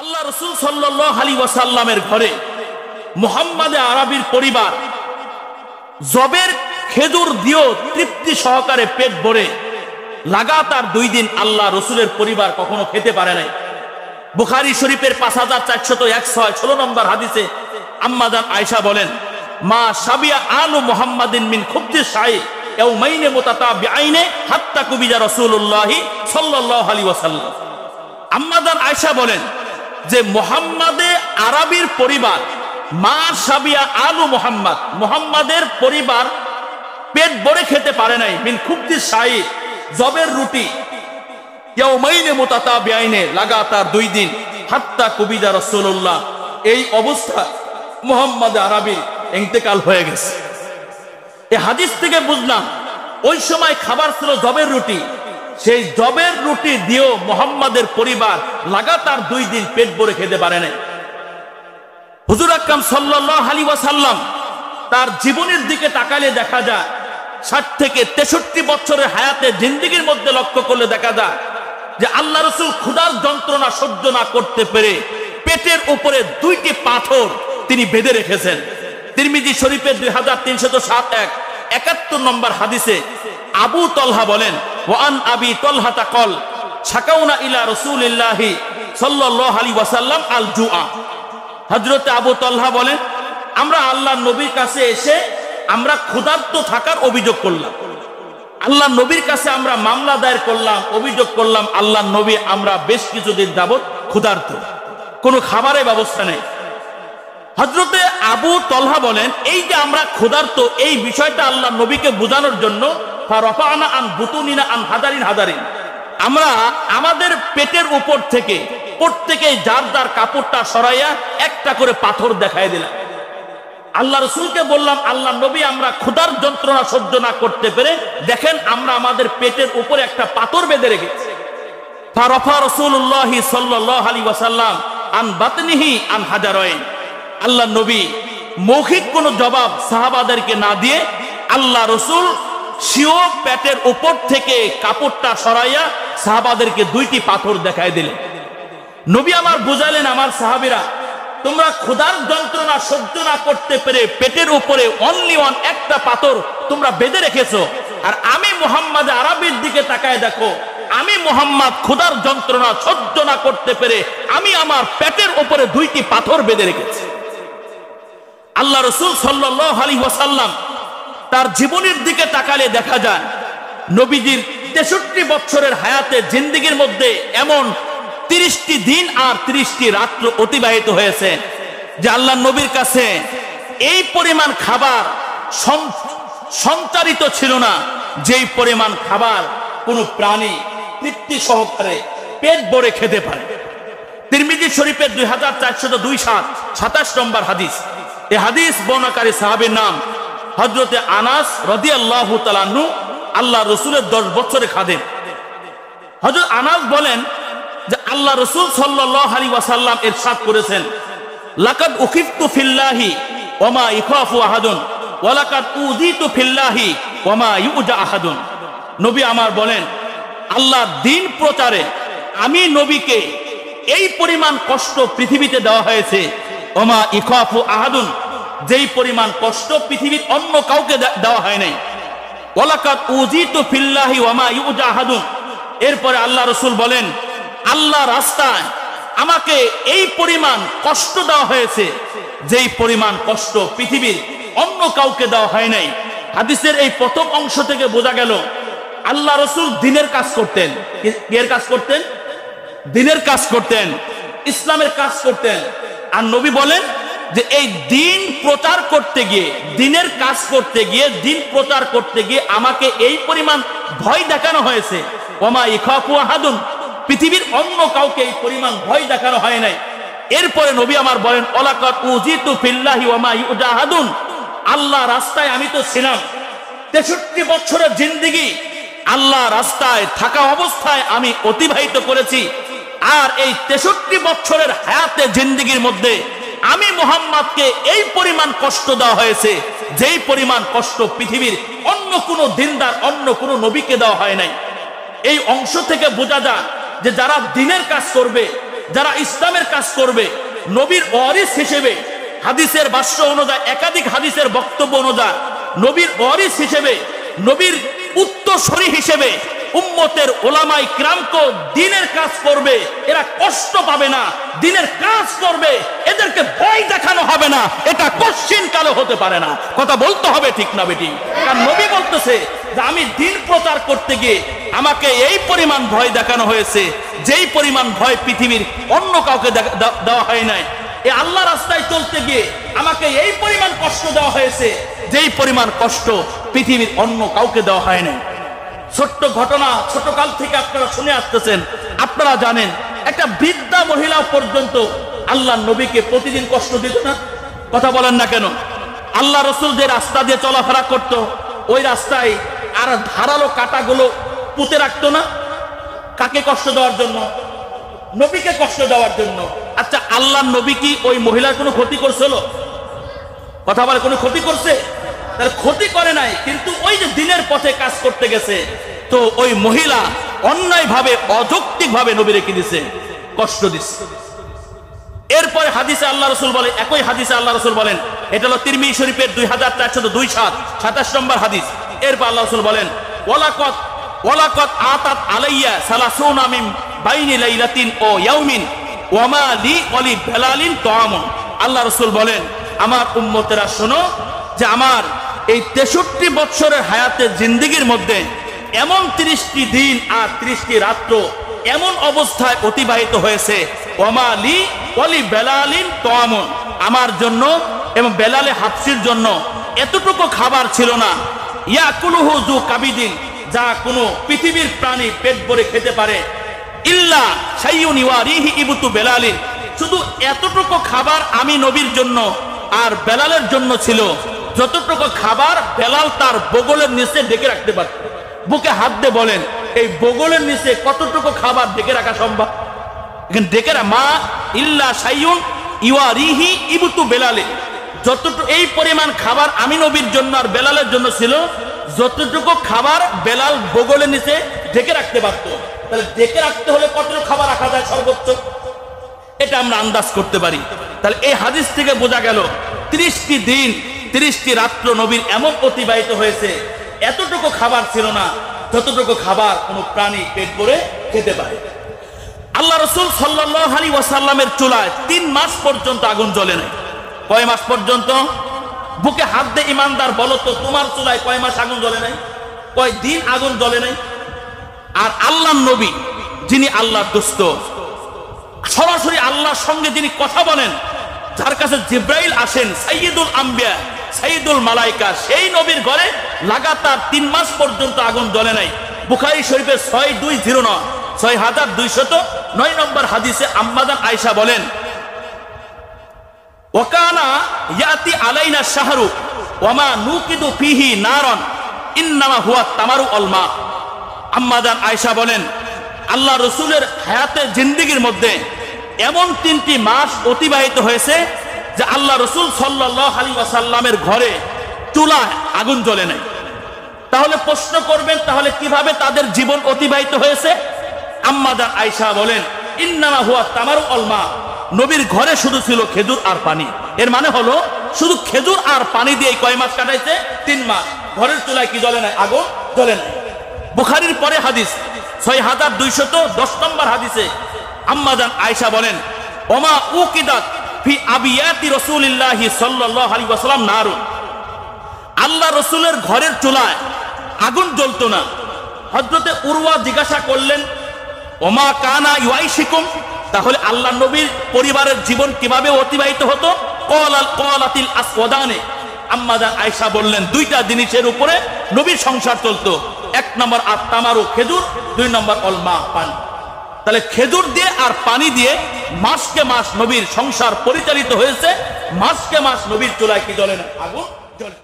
আল্লাহ রাসূল সাল্লাল্লাহু আলাইহি ওয়াসাল্লামের ঘরে মুহাম্মদে আরবির পরিবার জবের খেজুর দিয়েও তৃপ্তি সহকারে পেট ভরে লাগাতার 2 দিন আল্লাহ রসুলের পরিবার কখনো খেতে পারে নাই। বুখারী শরীফের 5416 নম্বর হাদিসে আম্মা জান আয়েশা বলেন, মা শাবিয়া আলু মুহাম্মাদিন মিন খুবজি শাই ইয়াউমাইন মুতাতাবিআইন হাত্তা কুবিজা রাসূলুল্লাহ সাল্লাল্লাহু আলাইহি ওয়াসাল্লাম। আম্মা জান আয়েশা বলেন যে মুহাম্মদে আরবির পরিবার মা শাবিয়া আলু মুহাম্মদ, মুহাম্মাদের পরিবার পেট ভরে খেতে পারে নাই মিন খুবজি শাই জবের রুটি ইয়াউমাইনে মুতাতাবিআইনে লাগাতার 2 দিন হাত্তা কুবিজা রাসূলুল্লাহ। এই অবস্থা মুহাম্মদ আরবি ইন্তেকাল হয়ে গেছে। এই হাদিস থেকে বুঝলাম ওই সময় খাবার ছিল জবের রুটি, সেই জবের রুটি দিয়েও মুহাম্মাদের পরিবার লাগাতার 2 দিন পেট ভরে খেতে পারে নাই। হুজুর আকরাম সাল্লাল্লাহু আলাইহি ওয়াসাল্লাম তার জীবনের দিকে তাকালে দেখা যায় 60 থেকে 63 বছরের হায়াতে জিন্দেগির মধ্যে লক্ষ্য করলে দেখা যায় যে আল্লাহ রাসূল ক্ষুধার যন্ত্রণা সহ্য না করতে পেরে পেটের উপরে 2টি পাথর তিনি বেঁধে রেখেছেন। তিরমিজি শরীফের 2371 নম্বর হাদিসে আবু তলহা বলেন, ওয়ান আবি তলহা তাকল শাকাউনা ইলা রাসূলিল্লাহি সাল্লাল্লাহু আলাইহি ওয়াসাল্লাম আল জুআ। হযরতে আবু তলহা বলেন, আমরা আল্লাহর নবীর কাছে এসে আমরা ক্ষুধার্ত থাকার অভিযোগ করলাম। আল্লাহ নবীর কাছে আমরা মামলা দায়ের করলাম, অভিযোগ করলাম, আল্লাহ নবী আমরা বেশ কিছুদিন যাবত ক্ষুধার্ত, কোনো খাবারের ব্যবস্থা নেই। হযরতে আবু তলহা বলেন, এই যে আমরা ক্ষুধার্ত এই বিষয়টা আল্লাহ নবীকে বোঝানোর জন্য ফারাফানা আন বুতুনিনা আন হাদারিন আমরা আমাদের পেটের উপর থেকে প্রত্যেকেই যার যার কাপড়টা সরাইয়া একটা করে পাথর দেখায় দিলাম। আল্লাহ রাসূলকে বললাম, আল্লাহ নবী আমরা ক্ষুধার যন্ত্রণা সহ্য না করতে পেরে দেখেন আমরা আমাদের পেটের উপরে একটা পাথর বেঁধে রেখেছি। ফারাফা রাসূলুল্লাহ সাল্লাল্লাহু আলাইহি ওয়াসাল্লাম আন বাতনিহি আন হাজারাইন। আল্লাহ নবী মৌখিক কোনো জবাব সাহাবাদেরকে না দিয়ে আল্লাহ রাসূল সিও পেটের উপর থেকে কাপড়টা সরাইয়া সাহাবাদেরকে 2টি পাথর দেখায় দিলেন। নবী আমার বুঝালেন, আমার সাহাবীরা তোমরা ক্ষুধার যন্ত্রণা সহ্য না করতে পেরে পেটের উপরে অনলি ওয়ান একটা পাথর তোমরা বেঁধে রেখেছো, আর আমি মুহাম্মদ আরবির দিকে তাকায় দেখো, আমি মুহাম্মদ ক্ষুধার যন্ত্রণা সহ্য না করতে পেরে আমি আমার পেটের উপরে 2টি পাথর বেঁধে রেখেছি। আল্লাহ রাসূল সাল্লাল্লাহু আলাইহি ওয়াসাল্লাম তার জীবনের দিকে তাকালে দেখা যায় নবীজির 63 বছরের হায়াতে জিন্দেগির মধ্যে এমন 30টি দিন আর 30টি রাত্র অতিবাহিত হয়েছে যে আল্লাহ নবীর কাছে এই পরিমাণ খাবার সঞ্চারিত ছিল না, যেই পরিমাণ খাবার কোনো প্রাণী তৃপ্তি সহকারে পেট ভরে খেতে পারে। তিরমিজি শরীফের 2427 নম্বর হাদিস। এই হাদিস বর্ণনাকারী সাহাবীর নাম হযরতে আনাস রাদিয়াল্লাহু তাআলা আনহু, আল্লাহ রাসূলের 10 বছরের খাদেম। হযরত আনাস বলেন যে আল্লাহ রাসূল সাল্লাল্লাহু আলাইহি ওয়াসাল্লাম ইরশাদ করেছেন, লাকাদ উখিফতু ফিল্লাহি ওয়া মা ইখাফু আহাদুন ওয়া লাকাদ উযিতু ফিল্লাহি ওয়া মা ইউজা আহাদুন। নবী আমার বলেন, আল্লাহর দ্বীন প্রচারে আমি নবীকে এই পরিমাণ কষ্ট পৃথিবীতে দেওয়া হয়েছে, ওয়া মা ইখাফু আহাদুন, যেই পরিমাণ কষ্ট পৃথিবীর অন্য কাউকে দেওয়া হয় নাই। ওয়া লাকাদ উযিতু ফিল্লাহি ওয়া মা ইউজা আহাদুন। এরপরে আল্লাহ রাসূল বলেন, আল্লাহ রাস্তায় আমাকে এই পরিমাণ কষ্ট দেওয়া হয়েছে, যেই পরিমাণ কষ্ট পৃথিবীর অন্য কাউকে দেওয়া হয় নাই। হাদিসের এই প্রথম অংশ থেকে বোঝা গেল আল্লাহ রাসূল দ্বীনের কাজ করতেন। এর কাজ করতেন, দ্বীনের কাজ করতেন, ইসলামের কাজ করতেন। আর নবী বলেন যে এই দ্বীন প্রচার করতে গিয়ে, দ্বীনের কাজ করতে গিয়ে, দ্বীন প্রচার করতে গিয়ে আমাকে এই পরিমাণ ভয় দেখানো হয়েছে, ওমা ইখাফু আহাদুন, পৃথিবীর অন্য কাউকে এই পরিমাণ ভয় দেখানো হয় নাই। এরপরে নবী আমার বলেন, ওয়ালাকাদ উযিতু ফিল্লাহি ওয়া মা ইউজা আহাদুন, আল্লাহ রাস্তায় আমি তো ছিলাম 63 বছরের জিন্দেগি আল্লাহ রাস্তায় থাকা অবস্থায় আমি অতিবাহিত করেছি। আর এই 63 বছরের হায়াতে জিন্দেগির মধ্যে আমি মুহাম্মদকে এই পরিমাণ কষ্ট দেওয়া হয়েছে, যেই পরিমাণ কষ্ট পৃথিবীর অন্য কোনো দিনদার, অন্য কোনো নবীকে দেওয়া হয় নাই। এই অংশ থেকে বোঝা যায় যে যারা দ্বীনের কাজ করবে যারা ইসলামের কাজ করবে নবীর ওয়ারিস হিসেবে, হাদিসের ভাষ্য অনুযায়ী, একাধিক হাদিসের বক্তব্য অনুযায়ী নবীর ওয়ারিস হিসেবে, নবীর উত্তরসূরি হিসেবে উম্মতের ওলামায়ে কিরামকে দ্বীনের কাজ করবে, এরা কষ্ট পাবে না, দ্বীনের কাজ করবে, এদেরকে ভয় দেখানো হবে না, এটা কশ্চিন কালে হতে পারে না। কথা বলতে হবে, ঠিক না বেটি? কারণ নবী বলতেছে যে আমি দ্বীন প্রচার করতে গিয়ে আমাকে এই পরিমাণ ভয় দেখানো হয়েছে, যেই পরিমাণ ভয় পৃথিবীর অন্য কাউকে দেওয়া হয় নাই। এই আল্লাহ রাস্তায় চলতে গিয়ে আমাকে এই পরিমাণ কষ্ট দেওয়া হয়েছে, যেই পরিমাণ কষ্ট পৃথিবীর অন্য কাউকে দেওয়া হয় নাই। ছোট্ট ঘটনা, ছোটকাল থেকে আপনারা শুনে আসতেছেন, আপনারা জানেন একটা বৃদ্ধা মহিলা পর্যন্ত আল্লাহ নবীকে প্রতিদিন কষ্ট দিত না। কথা বলেন না কেন? আল্লাহ রসুল যে রাস্তা দিয়ে চলাফেরা করত, ওই রাস্তায় আর ধারালো কাঁটাগুলো পুঁতে রাখতো না। কাকে কষ্ট দেওয়ার জন্য? নবীকে কষ্ট দেওয়ার জন্য। আচ্ছা, আল্লাহ নবী কি ওই মহিলার কোনো ক্ষতি করছিল? কথা বলে, কোনো ক্ষতি করছে? তার ক্ষতি করে নাই, কিন্তু ওই যে দ্বীনের পথে কাজ করতে গেছে, তো ওই মহিলা অন্যায়ভাবে, অযৌক্তিকভাবে নবী রেখে দিছে, কষ্ট দিচ্ছে। এরপরে হাদিসে আল্লাহ রসুল বলে, একই হাদিসে আল্লাহ রসুল বলেন, এটা হলো তিরমিজি শরীফের 2427 নম্বর হাদিস। এরপর আল্লাহ রসুল বলেন, ওয়ালাকাত আতাত আলাইয়া সালাসুনা মিন বাইনি লাইলাতিন ও ইয়াউমিন ওয়া মা লি ওয়ালি বেলালিন তাআমুন। আল্লাহ রসুল বলেন, আমার উম্মতেরা শোনো যে আমার এই 63 বছরের হায়াতের জিন্দেগির মধ্যে এমন 30টি দিন আর 30টি রাত্র এমন অবস্থায় অতিবাহিত হয়েছে, ওমা লি ওয়ালি বেলালিন তাআমুন, আমার জন্য এবং বেলালে হাফসির জন্য এতটুকু খাবার ছিল না, ইয়াকুলুহু যু কাবিদিন, যা কোনো পৃথিবীর প্রাণী পেট ভরে খেতে পারে, ইল্লা শাইউন ইওয়ারিহি ইবতু বেলালিন, শুধু এতটুকু খাবার আমি নবীর জন্য আর বেলালের জন্য ছিল, যতটুকু খাবার বেলাল তার বগলের নিচে ঢেকে রাখতে পারত। বুকে হাত দিয়ে বলেন, এই বগলের নিচে কতটুকু খাবার ঢেকে রাখা সম্ভব? এখানে ঢেকে মা ইল্লা শাইউন ইওয়ারিহি ইবতু বেলালিন, যতটুকু এই পরিমাণ খাবার আমি নবীর জন্য আর বেলালের জন্য ছিল, যতটুকু খাবার বেলাল বগলের নিচে ঢেকে রাখতে পারত। তাহলে ঢেকে রাখতে হলে কতটুকু খাবার রাখা যায় সর্বোচ্চ? এটা আমরা আন্দাজ করতে পারি। তাহলে এই হাদিস থেকে বোঝা গেল 30টি দিন 30টি রাত্র নবীর এমন অতিবাহিত হয়েছে, এতটুকু খাবার ছিল না যতটুকু খাবার কোন প্রাণী পেট ভরে খেতে পারে। আল্লাহ রসুল সাল্লাল্লাহু আলাইহি ওয়াসাল্লামের চুলায় 3 মাস পর্যন্ত আগুন জ্বলে নাই। কয় মাস পর্যন্ত? বুকে হাত দিয়ে ইমানদার বলো তো, তোমার চুলায় কয় মাস আগুন জ্বলে নাই? কয় দিন আগুন জ্বলে নাই? আর আল্লাহর নবী, যিনি আল্লাহর দোস্ত, সরাসরি আল্লাহর সঙ্গে যিনি কথা বলেন, যার কাছে জিব্রাইল আসেন, সাইয়্যিদুল আম্বিয়া, সাইয়্যিদুল মালায়েকা, সেই নবীর ঘরে লাগাতার 3 মাস পর্যন্ত আগুন জ্বলে নাই। বুখারী শরীফের 6209 নম্বর হাদিসে আম্মাজান আয়েশা বলেন, ওয়াকানা ইয়াতি আলাইনা শাহরু ওয়া মা নুকিদু ফিহি নারান ইন্নামা হুয়া তামারু আল মা। আম্মাজান আয়েশা বলেন, আল্লাহ রসুলের হায়াতের জিন্দেগির মধ্যে এমন 3টি মাস অতিবাহিত হয়েছে যে আল্লাহ রসুল সাল্লাল্লাহু আলাইহি ওয়াসাল্লামের ঘরে চুলায় আগুন জ্বলে নাই। তাহলে প্রশ্ন করবেন, তাহলে কিভাবে তাদের জীবন অতিবাহিত হয়েছে? আম্মাজান আয়েশা বলেন, ইন্নামা হুয়া তামারু আল মা, নবীর ঘরে শুধু ছিল খেজুর আর পানি। এর মানে হলো শুধু খেজুর আর পানি দিয়ে কয় মাস কাটাইছে? 3 মাস। ঘরের চুলায় কি জ্বলে নাই? আগুন জ্বলে নাই। বুখারীর পরে হাদিস 6210 নম্বর হাদিসে আম্মাজান আয়েশা বলেন, ওমা উকিদাত ফি আবিয়াতি রাসূলিল্লাহি সাল্লাল্লাহু আলাইহি ওয়াসাল্লাম নারুন, আল্লাহ রসুলের ঘরের চুলায় আগুন জ্বলতো না। হযরতে উরওয়া জিজ্ঞাসা করলেন, ওমা কানা ইউআইশিকুম, তাহলে আল্লাহ নবীর পরিবারের জীবন কিভাবে অতিবাহিত হতো? ক্বালাতিল আসওয়াদানে, আম্মাজান আয়েশা বললেন, 2টা জিনিসের উপরে নবীর সংসার চলতো। 1 নম্বর আত-তামারু, খেজুর, 2 নম্বর অল মা, পানি। তাহলে খেজুর দিয়ে আর পানি দিয়ে মাসকে মাস নবীর সংসার পরিচালিত হয়েছে। মাসকে মাস নবীর চুলায় কি জ্বলে না? আগুন জ্বলে।